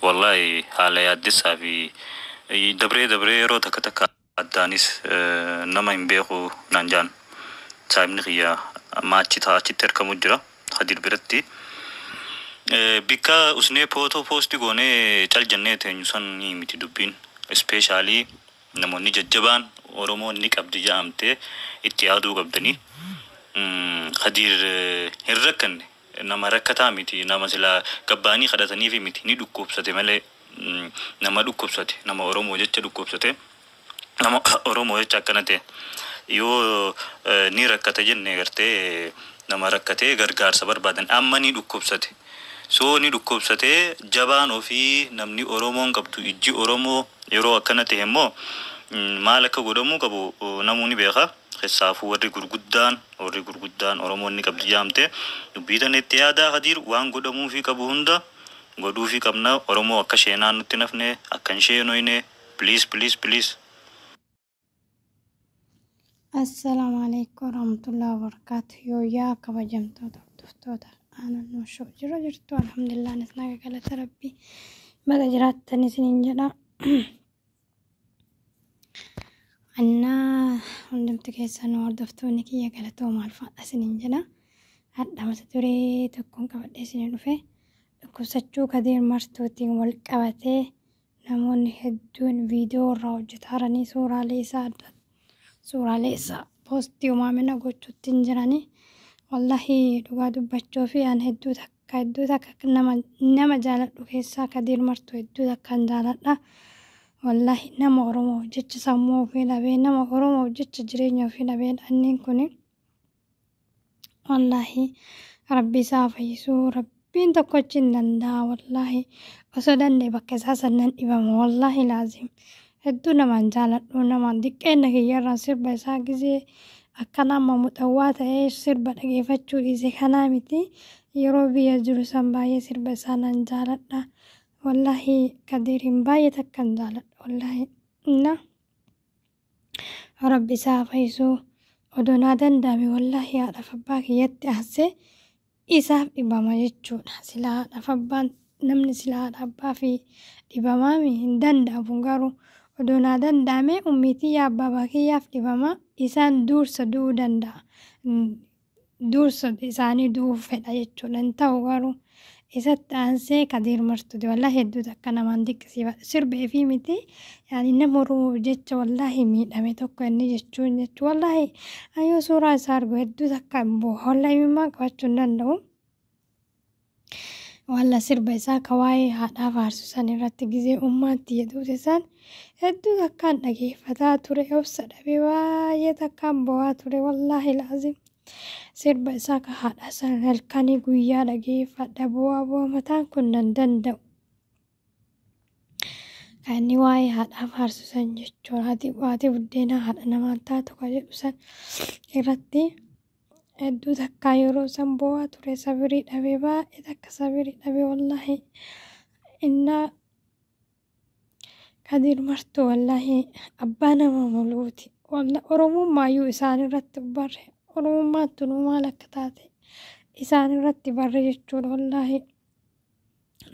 والله حالي أديسها في دبري رو تكتك أدانيس نما ينبيخو نانجان سايمني خيا ما أتشي تركا مجرى خدير برتي بيكا usne photo posti gone chal janne the nyusan ni miti dubbin especially namonni jajjaban oromo ni qabdi jamte itti yaadu qabdani khadir hirrakan nama rakkata miti nama sila gabbani khadatani fi miti ni dukkubsate male nama dukkubsate nama oromo jecha dukkubsate nama oromo jecha akkanate yoo ni rakkata jenne garte nama rakkate gargaarsa barbaadan amma ni dukkubsate so ni dukkubsate jabaan ofii namni oromoon qabdu ijji oromoo yeroo akkanate hemmoo maal akka godhamuu qabu namoonni beeka keessaafu warri gurguddaan oromoon ni qabdi jaamte dubbiitan itti yaadaa hadiir waan godhamuu fi qabu hunda godhuu fi qabna oromoo akka sheenaan nutti nafne akkan sheenoyne please. السلام عليكم ورحمة الله وبركاته. يا كبجمتو دفتوتا أنا نوشو جرتو الحمد لله نسنا قالت ربي ما جرات تنسين جنا أنا عندما تكيس نور دفتوني كي قالتو مع الفاء سنين جنا هذا ما تدري تكون كبد سنين فيه كوساتشو كدير مرتوتين والكبته نمون هدون فيديو راوجت هرني سورة ليسا بوستي وما منا قلت تنجراني والله لغا دبچو في أن هدو تك نما جالت لكيسا كدير مرتو هدو تك كان جالت والله نما أرمو جيتش سمو في لبين نما أرمو جيتش جرينيو في لبين أنين كوني والله ربي سافيسو ربين تكوچين دندا والله وصدن بكسا سنن إبام والله لازم هدو نمان جالت نمان ديكين كيرا سربا ساكزي أكنا ممتوات إيش سربا نجيفتشو إيزي خنامتي يروبي يجلو سنبايا سربا سانان جالت والله كديرين بايا تكن جالت والله إنا ربي سافيسو ودونا دندامي والله يعرف باكي يتحسي إساف إباما يجون سلا نفبان نمني سلا أبا في إبامامي دندا فنغارو ودونا دندامي أميتي يا بابا كي يفلبما إسان دورسا دو دندا دورسا إساني دو فدا يجون انتا وغارو إسا تانسي كدير مرتدي والله يدو تكنا مانديك سيبا سربي في ميتي يعني نمرو جيتش والله ميد أمي توكو اني جيتشون جيتش والله أيو سورة سارغو يدو تكا مبو والله مما قواتشون دندو والله سربي سا كواي هادا فارسو ساني راتي جزي أماتي يدو تسان يدو تكا نجي فتا توري أوسا دبي واي تكا مبوا توري والله لازم sirba isaa ka haadha san halkanii guyyaa dhageeffadha bu'aa mataan kun danda'u kan inni waa'ee haadhaaf faarsu san jechuun haati buddeena haadha namaan taatu ka jedhu san irratti hedduu takkaa yeroo san bu'aa ture sabirii dhabee baay'ee takka sabirii dhabee wallahi innaa kadir martuu wallahi abbaa nama muluuti oromummaayuu isaan irratti barre oromummaattu nu maal akka taate isaan irratti barre jechuudha wallahi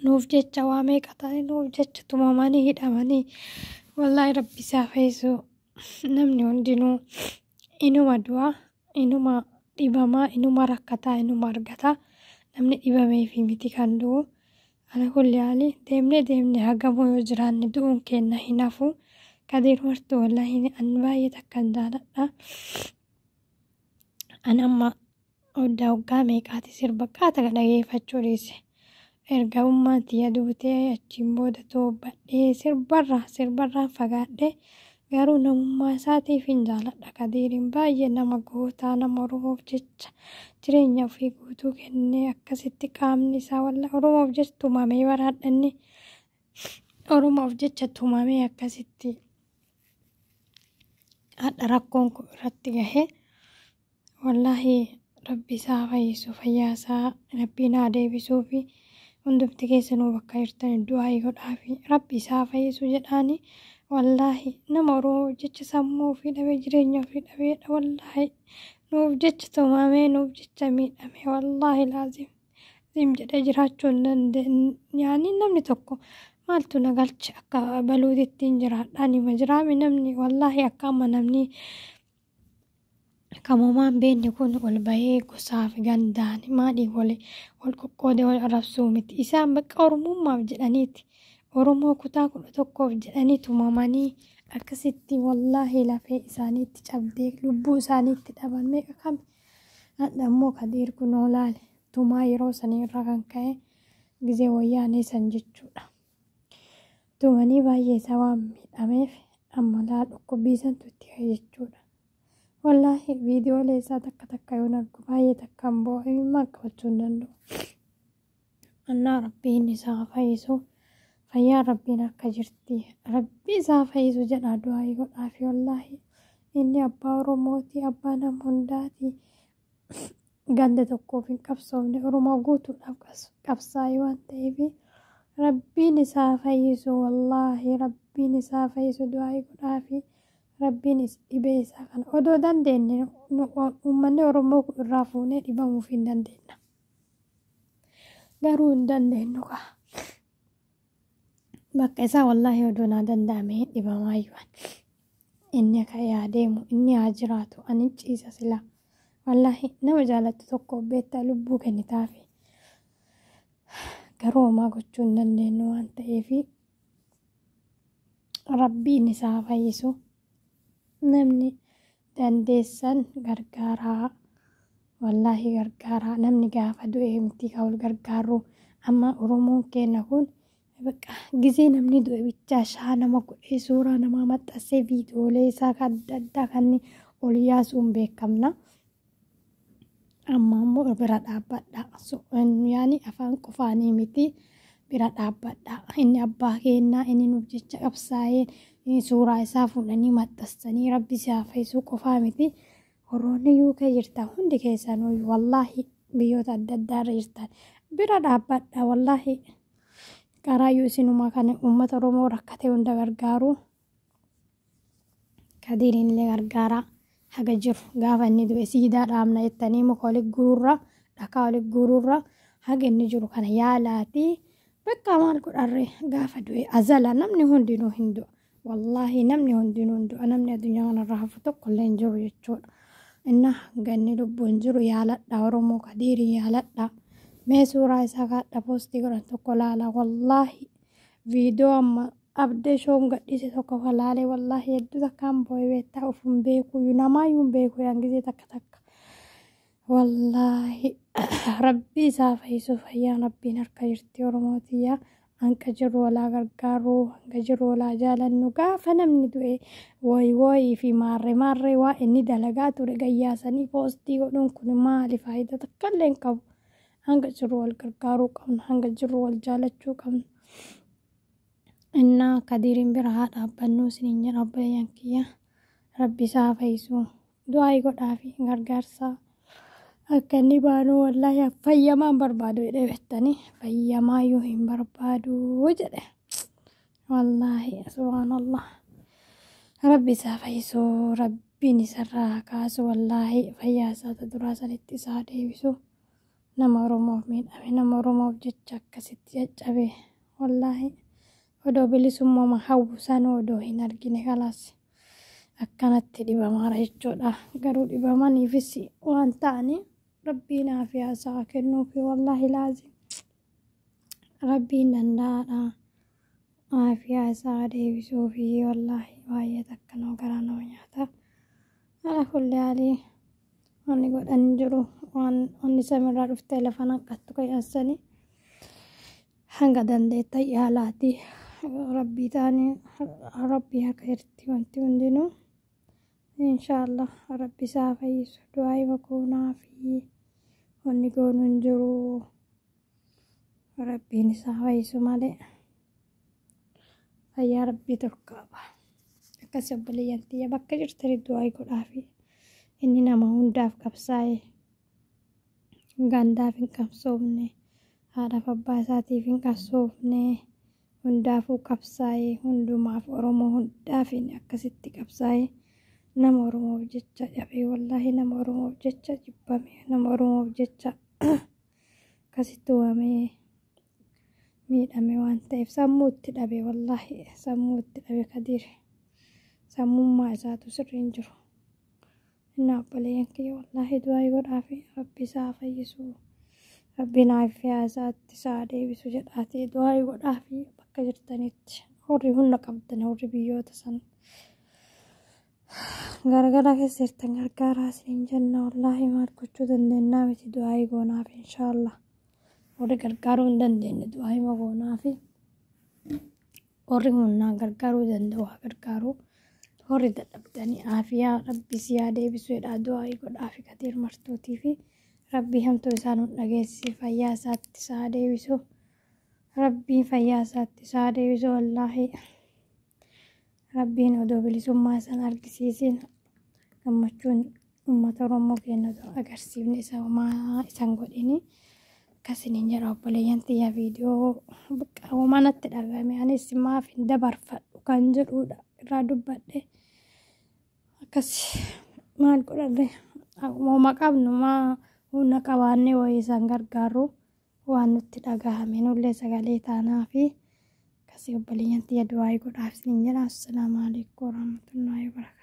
nuuf jecha waa meeqa taane nuuf jecha tumamanii hidhamanii wallahi rabbi isaa feesuu namni hundinuu inuma du'a inuma dhibamaa inuma rakkataa inuma argataa namni dhibamee fi miti kan du'u ala kulli haali deemne hagamoo yoo jiraanne du'uun kenna hin hafu kadir martuu wallahi an baay'ee takkan jaaladha anamma waggaa meeqaati sirba qaata dhageeffachuu dhiise erga ummaatti yaadutee achiin booda toobadhee sirbarraan fagaadhee garuu namummaa isaatiif hin jaaladha kadiiriin baay'ee nama gootaa nama oromoof jecha jireenya ofii guutuu kennee akkasitti qaamni isaa walla oromoof jecha tumamee baraadhanne oromoof jecha tumamee akkasitti hadha rakkoon kun irratti gahee wallahi rabbi isaa fayyisu fayyaa isaa rabbiin haa deebisuu fi hundumti keessanuu bakka jirtan du'aa godhaafi rabbi isaa fayyisu jedhaani wallahi nama oromoof jecha sammuu ofii dhabee jireenya ofii dhabeedha wallahi nuuf jecha tumamee nuuf jecha miidhame wallahi laazim Sim jedhee jiraachuu hin dandeenye. Yaani namni tokko maaltu na galche akka baluuti ittiin jiraadha. Anima jiraami namni wallaahi akka amma namni kamumaan beekni kun ol bahee gosaa fi gandaan maadhii wal qoqqoodee wal arrabsuu miti. Isaan bakka Oromummaaf jedhaniiti. Oromoo kutaa 11 jedhanii tumamanii akkasitti wallaahi lafee isaaniitti cabdee lubbuu isaaniitti dhaban meeqa kami. Hadha immoo Kadiir kunoo laale tumaa yeroo sanii irraa kan ka'e gizee wayyaanee san jechuudha. Tumanii baay'ee isaa waan miidhameef amma laa dhukkubbii santu itti ka'e jechuudha. Wallaahi viidiyoolee isaa takka yoon argu baay'ee takkaan boo'ee immoo qabachuu hin danda'u. Annaa rabbiin isaa fayyisu fayyaa rabbiin akka jirti. Rabbi isaa fayyisu jedha du'aa godhaafi wallaahi inni abbaa Oromooti abbaa nama hundaati. Ganda tokkoof hin qabsoofne Oromoo guutuudhaaf qabsaa'ee waan ta'eef rabbiin isaa fayyisu wallaahi rabbiin isaa fayyisu du'aa godhaafi. Rabbiin dhibee isaa kana odoo dandeenye uummanni Oromoo irraa fuunee dhibamuuf hin dandeenye. Garuu hin dandeenyu kaa. Bakka isaa wallaahi odoo naa danda'ame dhibamaayyuan. Inni akka yaadeemu inni haa jiraatu ani ciisa silaa. Wallaahi nama jaalattu tokko beektaa lubbuu kennitaafi. Garuu homaa gochuu hin dandeenyu waan ta'eef rabbiin isaa fayyisu. Namni dandeessan gargaaraa wallaahi gargaaraa namni gaafa du'e miti ka wal gargaaru amma Oromoon keenya kun bakka gizee namni du'e bichaa shaa nama godhee suuraa namaa maxxansee viidiyoolee isaa adda addaa kan ol yaasuun beekamna. Amma immoo bira dhaabbadha. Yaani afaan qofaanii miti bira dhaabbadha. Inni abbaa keenyaa inni nuuf jecha qabsaa'ee suuraa isaa fuudhanii maxxansanii rabbi isaa fayyisuu qofaa miti. Horoonni UK jirtan hundi keessan wallaahi biyyoota adda addaa irra jirtan bira dhaabbadha wallaahi. Qaraayyuu isinuma kan uummata Oromoo rakkate hunda gargaaru. Kadiiriin illee gargaaraa haga jiru gaafa inni du'e siidaa dhaabna jettanii muka walitti guururra dhakaa walitti guururra haga inni jiru kana yaalaati. Bakka maal godharree gaafa du'e azala namni hundinuu hin du'a. Wallaahi namni hundinuu hin du'a. Namni addunyaa kanarraa hafu tokko illee hin jiru jechuudha. Inna ganni lubbuu hin jiru yaaladha Oromoo Kadiirii yaaladha. Mee suuraa isaa kaadha poostii godhan tokko laala wallaahi viidiyoo amma abdee shoon gadhiise tokko falaalee wallaahi hedduu takkaan boo'ee beektaa of hin beeku namaayyuu hin beeku gisee takka. Wallaahi rabbi isaa fayyisuuf fayyaan rabbiin harka jirti Oromootiyyaa. Hanqa jiru walaa gargaaruu hanga jiru walaa jaalannu gaafa namni du'e wayii fi maarree waa inni dalagaa ture gayyaasanii poostii godhuun kun maali faayidaa takka illee hin qabu. Hanga jiru wal gargaaruu qabna hanga jiru wal jaalachuu qabna. Innaa Kadiiriin bira haa dhaabbannuu isiniin jedha obboleeyyan kiyya. Rabbi isaa fayyisuu du'aa godhaafi gargaarsaa. Akka inni baanuu wallaahi fayyamaan barbaadu jedhee beektanii fayyamaayyuu hin barbaadu jedhe. Wallaahi subhaanallah. Rabbi isaa fayyisuu rabbiin isarraa kaasu wallaahi fayyaa isaa duraa sanitti isaa deebisu. Nama Oromoof miidhame nama Oromoof jecha akkasitti caccabe wallaahi odoo bilisummaa hawwisan odoo hin argine kalaas akkanatti dhibamaara jechuudha. Garuu dhibamaniifis waan ta'anii rabbiin aafiyaa isaa kennuufi wallaahi laazim rabbiin danda'aadha aafiyaa isaa deebisuufi wallaahi baay'ee takka nama garaa nama nyaata. Ala kulli haalii wanni godhan jiru wanni samirraa dhuftee lafa naqattu qayyaansanii hanga dandeetta yaalaati rabbii taanii rabbii harka jirti wanti hundinuu. Inshaallah rabbi isaa fayyisu du'aa makuunaa fi wanni goonu hin jiru rabbiin isaa fayyisu malee fayyaa rabbii tokko qaba. Akkasii obboleeyyan tiyya bakka jirtanii du'aa godhaafi inni nama hundaaf qabsaa'e gandaaf hin qabsoofne haadhaaf abbaa isaatiif hin qabsoofne hundaafuu qabsaa'e hundumaaf Oromoo hundaaf inni akkasitti qabsaa'e. Nama Oromoof jecha dhabee wallaahi nama Oromoof jecha jibbame nama Oromoof jecha akkasitti uumamee miidhame waan ta'eef sammuutti dhabe wallaahi sammuutti dhabe Kadiir sammummaa isaatu sirrii hin jiru. Inni obboleeyyan kiyya wallaahi du'aa godhaafi rabbi isaa fayyisu rabbi naafiyaa isaatti isaa deebisu jedhaatee du'aa godhaafi bakka jirtanitti warri hunda qabdan warri biyyoota san gargara keessa jirtan gargaaraa isiniin jenna wallaahi maal gochuu dandeenya miti du'aa goonaaf inshaallah. Warri gargaaruu hin dandeenye du'aa goonaafi warri humnaan gargaaruu danda'u haa gargaaru. Warri dadhabdanii aafiyaa rabbi siyaa deebisu jedhaa du'aa godhaafi Kadiir martuutii fi rabbii hamtuu isaan hin dhageessisi fayyaa isaatti isaa deebisu. Rabbiin fayyaa isaatti isaa deebisu wallaahi rabbiin odoo bilisummaa isaan argisiisin gammachuun uummata Oromoo keenya agarsiifne isa homaa isaan godhini. Akkasiniin jedha obboleeyyan tiyya viidiyoo uumanatti dhagahame anis maaf hin dabarfadhu kan jedhudha irraa dubbadhe akkas maal godhadhe akkuma qabnu maa humna qabaannee wayii isaan gargaaru waan nutti dhagahame nullee sagalee taanaa fi akkasii obboleeyyan tiyya du'aa godhaaf isiniin jedha. Assalaamu alaikum warahmatullaahi wabarakaatuh.